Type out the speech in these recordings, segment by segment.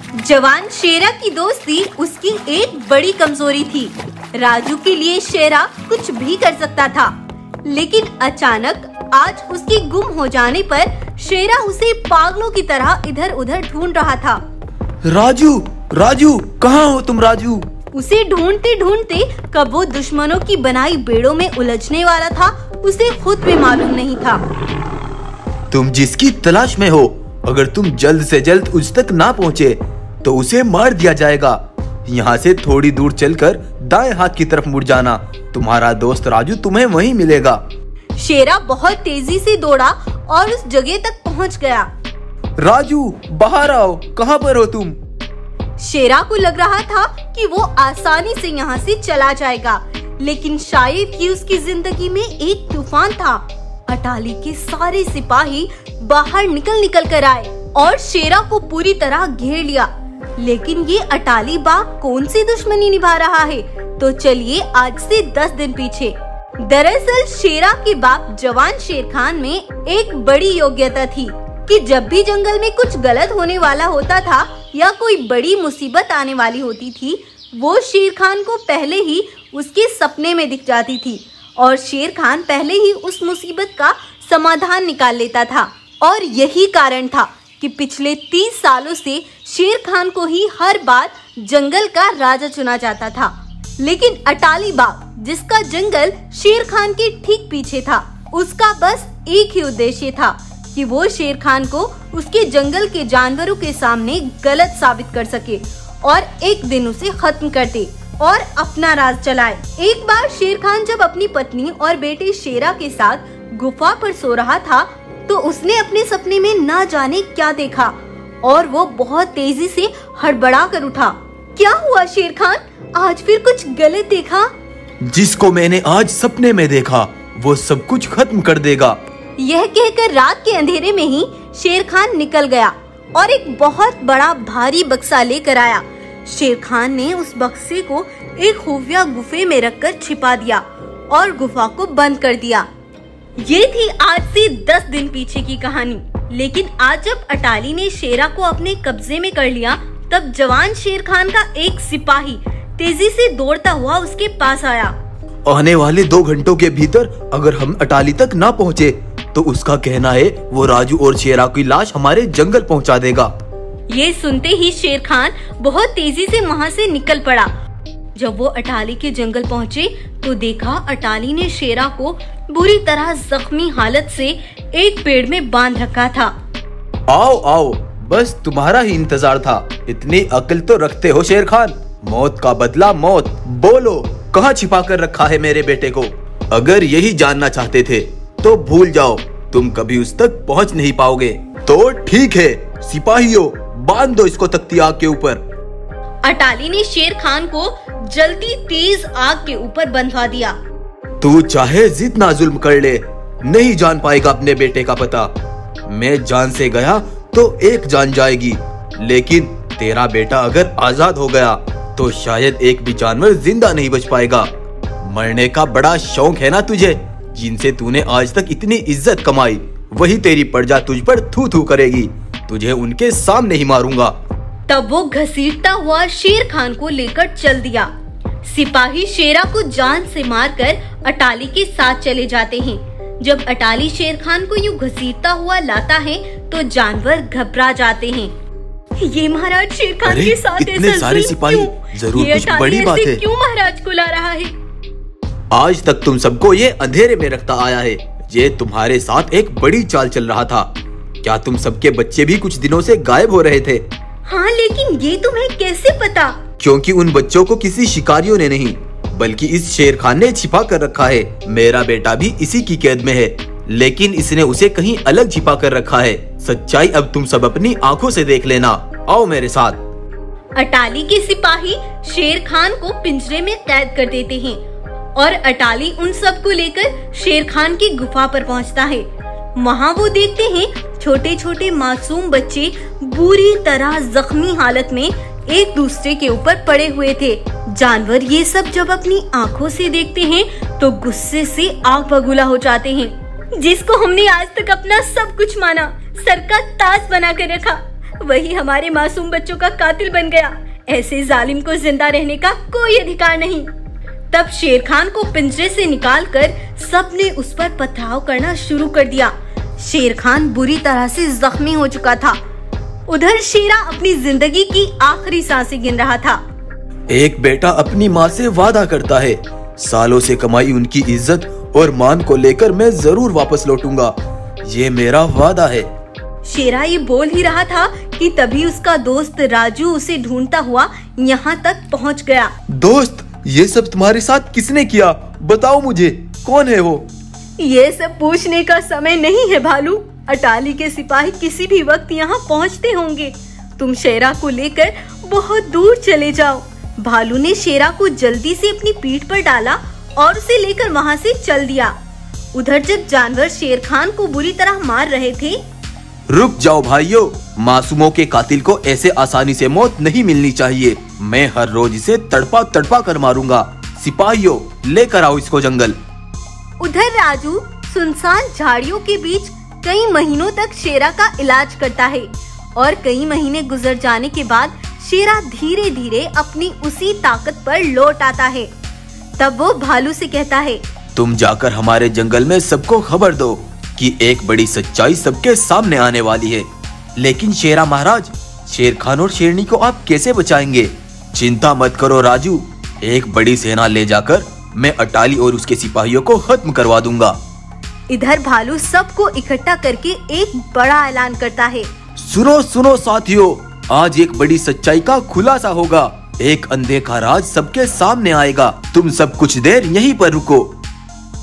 जवान शेरा की दोस्ती उसकी एक बड़ी कमजोरी थी। राजू के लिए शेरा कुछ भी कर सकता था, लेकिन अचानक आज उसके गुम हो जाने पर शेरा उसे पागलों की तरह इधर उधर ढूंढ रहा था। राजू, राजू, कहाँ हो तुम राजू? उसे ढूंढते ढूंढते कब वो दुश्मनों की बनाई बेड़ों में उलझने वाला था, उसे खुद भी मालूम नहीं था। तुम जिसकी तलाश में हो, अगर तुम जल्द से जल्द उस तक ना पहुँचे तो उसे मार दिया जाएगा। यहाँ से थोड़ी दूर चलकर दाएं हाथ की तरफ मुड़ जाना, तुम्हारा दोस्त राजू तुम्हें वहीं मिलेगा। शेरा बहुत तेजी से दौड़ा और उस जगह तक पहुँच गया। राजू, बाहर आओ, कहाँ पर हो तुम? शेरा को लग रहा था कि वो आसानी से यहाँ से चला जाएगा, लेकिन शायद ही उसकी जिंदगी में एक तूफान था। अटाली के सारे सिपाही बाहर निकल कर आए और शेरा को पूरी तरह घेर लिया। लेकिन ये अटाली बाघ कौन सी दुश्मनी निभा रहा है? तो चलिए आज से 10 दिन पीछे। दरअसल शेरा के बाप जवान शेर खान में एक बड़ी योग्यता थी कि जब भी जंगल में कुछ गलत होने वाला होता था या कोई बड़ी मुसीबत आने वाली होती थी, वो शेर खान को पहले ही उसके सपने में दिख जाती थी और शेर खान पहले ही उस मुसीबत का समाधान निकाल लेता था। और यही कारण था कि पिछले 30 सालों से शेर खान को ही हर बार जंगल का राजा चुना जाता था। लेकिन अटाली बाघ, जिसका जंगल शेर खान के ठीक पीछे था, उसका बस एक ही उद्देश्य था कि वो शेर खान को उसके जंगल के जानवरों के सामने गलत साबित कर सके और एक दिन उसे खत्म कर दे और अपना राज चलाए। एक बार शेर खान जब अपनी पत्नी और बेटे शेरा के साथ गुफा पर सो रहा था, तो उसने अपने सपने में ना जाने क्या देखा और वो बहुत तेजी से हड़बड़ा कर उठा। क्या हुआ शेर खान, आज फिर कुछ गलत देखा? जिसको मैंने आज सपने में देखा वो सब कुछ खत्म कर देगा। यह कहकर रात के अंधेरे में ही शेर खान निकल गया और एक बहुत बड़ा भारी बक्सा लेकर आया। शेर खान ने उस बक्से को एक खुफिया गुफे में रखकर छिपा दिया और गुफा को बंद कर दिया। ये थी आज से 10 दिन पीछे की कहानी। लेकिन आज जब अटाली ने शेरा को अपने कब्जे में कर लिया, तब जवान शेर खान का एक सिपाही तेजी से दौड़ता हुआ उसके पास आया। आने वाले 2 घंटों के भीतर अगर हम अटाली तक ना पहुँचे तो उसका कहना है वो राजू और शेरा की लाश हमारे जंगल पहुँचा देगा। ये सुनते ही शेर खान बहुत तेजी से वहाँ से निकल पड़ा। जब वो अटाली के जंगल पहुँचे तो देखा अटाली ने शेरा को बुरी तरह जख्मी हालत से एक पेड़ में बांध रखा था। आओ आओ, बस तुम्हारा ही इंतजार था। इतनी अक्ल तो रखते हो शेर खान। मौत का बदला मौत। बोलो, कहाँ छिपा कर रखा है मेरे बेटे को? अगर यही जानना चाहते थे तो भूल जाओ, तुम कभी उस तक पहुँच नहीं पाओगे। तो ठीक है सिपाहियों, बांध दो इसको तख्ती आग के ऊपर। अटाली ने शेर खान को जलती तेज आग के ऊपर बंधवा दिया। तू चाहे जितना जुल्म कर ले, नहीं जान पाएगा अपने बेटे का पता। मैं जान से गया तो एक जान जाएगी, लेकिन तेरा बेटा अगर आजाद हो गया तो शायद एक भी जानवर जिंदा नहीं बच पाएगा। मरने का बड़ा शौक है ना तुझे? जिनसे तूने आज तक इतनी इज्जत कमाई, वही तेरी प्रजा तुझ पर थू थू करेगी। तुझे उनके सामने ही मारूंगा। तब वो घसीटता हुआ शेर खान को लेकर चल दिया। सिपाही शेरा को जान से मारकर अटाली के साथ चले जाते हैं। जब अटाली शेर खान को यूं घसीटता हुआ लाता है तो जानवर घबरा जाते हैं। ये महाराज शेर खान के साथ इतने सारे सिपाही, जरूर कुछ बड़ी बात है। क्यों महाराज को ला रहा है? आज तक तुम सबको ये अंधेरे में रखता आया है। ये तुम्हारे साथ एक बड़ी चाल चल रहा था। क्या तुम सबके बच्चे भी कुछ दिनों से गायब हो रहे थे? हाँ, लेकिन ये तुम्हें कैसे पता? क्योंकि उन बच्चों को किसी शिकारियों ने नहीं, बल्कि इस शेर खान ने छिपा कर रखा है। मेरा बेटा भी इसी की कैद में है, लेकिन इसने उसे कहीं अलग छिपा कर रखा है। सच्चाई अब तुम सब अपनी आंखों से देख लेना। आओ मेरे साथ। अटाली के सिपाही शेर खान को पिंजरे में कैद कर देते हैं और अटाली उन सब को लेकर शेर खान की गुफा पर पहुंचता है। वहाँ वो देखते हैं छोटे छोटे मासूम बच्चे बुरी तरह जख्मी हालत में एक दूसरे के ऊपर पड़े हुए थे। जानवर ये सब जब अपनी आंखों से देखते हैं तो गुस्से से आग बबूला हो जाते हैं। जिसको हमने आज तक अपना सब कुछ माना, सर का ताज बना कर रखा, वही हमारे मासूम बच्चों का कातिल बन गया। ऐसे जालिम को जिंदा रहने का कोई अधिकार नहीं। तब शेर खान को पिंजरे से निकालकर सबने उस पर पथराव करना शुरू कर दिया। शेर खान बुरी तरह से जख्मी हो चुका था। उधर शेरा अपनी जिंदगी की आखिरी सांसें गिन रहा था। एक बेटा अपनी माँ से वादा करता है, सालों से कमाई उनकी इज्जत और मान को लेकर मैं जरूर वापस लौटूंगा। ये मेरा वादा है। शेरा ये बोल ही रहा था कि तभी उसका दोस्त राजू उसे ढूंढता हुआ यहाँ तक पहुँच गया। दोस्त, ये सब तुम्हारे साथ किसने किया? बताओ मुझे, कौन है वो? ये सब पूछने का समय नहीं है भालू। अटाली के सिपाही किसी भी वक्त यहाँ पहुँचते होंगे। तुम शेरा को लेकर बहुत दूर चले जाओ। भालू ने शेरा को जल्दी से अपनी पीठ पर डाला और उसे लेकर वहाँ से चल दिया। उधर जब जानवर शेर खान को बुरी तरह मार रहे थे। रुक जाओ भाइयों, मासूमों के कातिल को ऐसे आसानी से मौत नहीं मिलनी चाहिए। मैं हर रोज इसे तड़पा तड़पा कर मारूंगा। सिपाहियों, लेकर आओ इसको जंगल। उधर राजू सुनसान झाड़ियों के बीच कई महीनों तक शेरा का इलाज करता है और कई महीने गुजर जाने के बाद शेरा धीरे धीरे अपनी उसी ताकत पर लौट आता है। तब वो भालू से कहता है, तुम जाकर हमारे जंगल में सबको खबर दो कि एक बड़ी सच्चाई सबके सामने आने वाली है। लेकिन शेरा महाराज, शेर खान और शेरनी को आप कैसे बचाएंगे? चिंता मत करो राजू, एक बड़ी सेना ले जाकर मैं अटाली और उसके सिपाहियों को खत्म करवा दूंगा। इधर भालू सबको इकट्ठा करके एक बड़ा ऐलान करता है। सुनो सुनो साथियों, आज एक बड़ी सच्चाई का खुलासा होगा। एक अनदेखा राज सबके सामने आएगा। तुम सब कुछ देर यहीं पर रुको।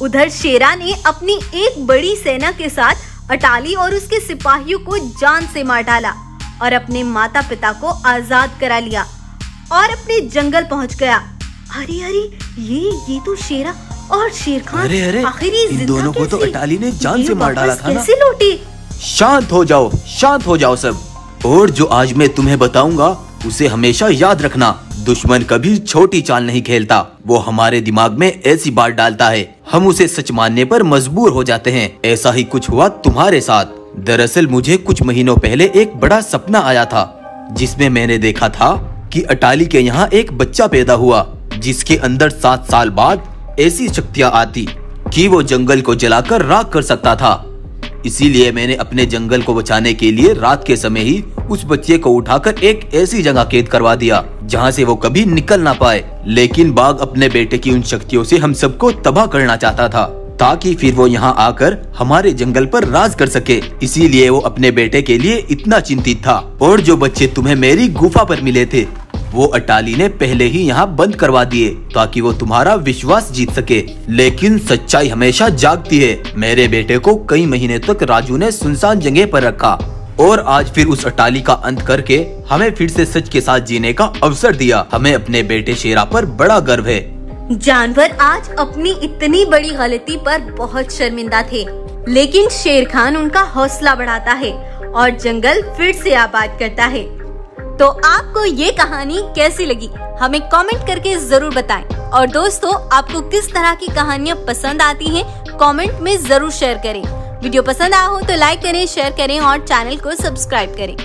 उधर शेरा ने अपनी एक बड़ी सेना के साथ अटाली और उसके सिपाहियों को जान से मार डाला और अपने माता पिता को आजाद करा लिया और अपने जंगल पहुंच गया। अरे अरे, ये तो शेरा और शेर खान अरे आखिरी इन दोनों को तो अटाली ने जान से मार डाला था ना? कैसे लौटे? शांत हो जाओ सब। और जो आज मैं तुम्हें बताऊंगा उसे हमेशा याद रखना। दुश्मन कभी छोटी चाल नहीं खेलता। वो हमारे दिमाग में ऐसी बात डालता है, हम उसे सच मानने पर मजबूर हो जाते हैं। ऐसा ही कुछ हुआ तुम्हारे साथ। दरअसल मुझे कुछ महीनों पहले एक बड़ा सपना आया था, जिसमें मैंने देखा था कि अटाली के यहाँ एक बच्चा पैदा हुआ, जिसके अंदर 7 साल बाद ऐसी शक्तियाँ आती कि वो जंगल को जलाकर राख कर सकता था। इसीलिए मैंने अपने जंगल को बचाने के लिए रात के समय ही उस बच्चे को उठाकर एक ऐसी जगह कैद करवा दिया जहाँ से वो कभी निकल ना पाए। लेकिन बाघ अपने बेटे की उन शक्तियों से हम सबको तबाह करना चाहता था, ताकि फिर वो यहाँ आकर हमारे जंगल पर राज कर सके। इसीलिए वो अपने बेटे के लिए इतना चिंतित था। और जो बच्चे तुम्हें मेरी गुफा पर मिले थे, वो अटाली ने पहले ही यहाँ बंद करवा दिए ताकि वो तुम्हारा विश्वास जीत सके। लेकिन सच्चाई हमेशा जागती है। मेरे बेटे को कई महीने तक राजू ने सुनसान जगह पर रखा और आज फिर उस अटाली का अंत करके हमें फिर से सच के साथ जीने का अवसर दिया। हमें अपने बेटे शेरा पर बड़ा गर्व है। जानवर आज अपनी इतनी बड़ी गलती पर बहुत शर्मिंदा थे, लेकिन शेर खान उनका हौसला बढ़ाता है और जंगल फिर से आबाद करता है। तो आपको ये कहानी कैसी लगी, हमें कमेंट करके जरूर बताएं। और दोस्तों, आपको किस तरह की कहानियाँ पसंद आती हैं, कमेंट में जरूर शेयर करें। वीडियो पसंद आया हो तो लाइक करें, शेयर करें और चैनल को सब्सक्राइब करें।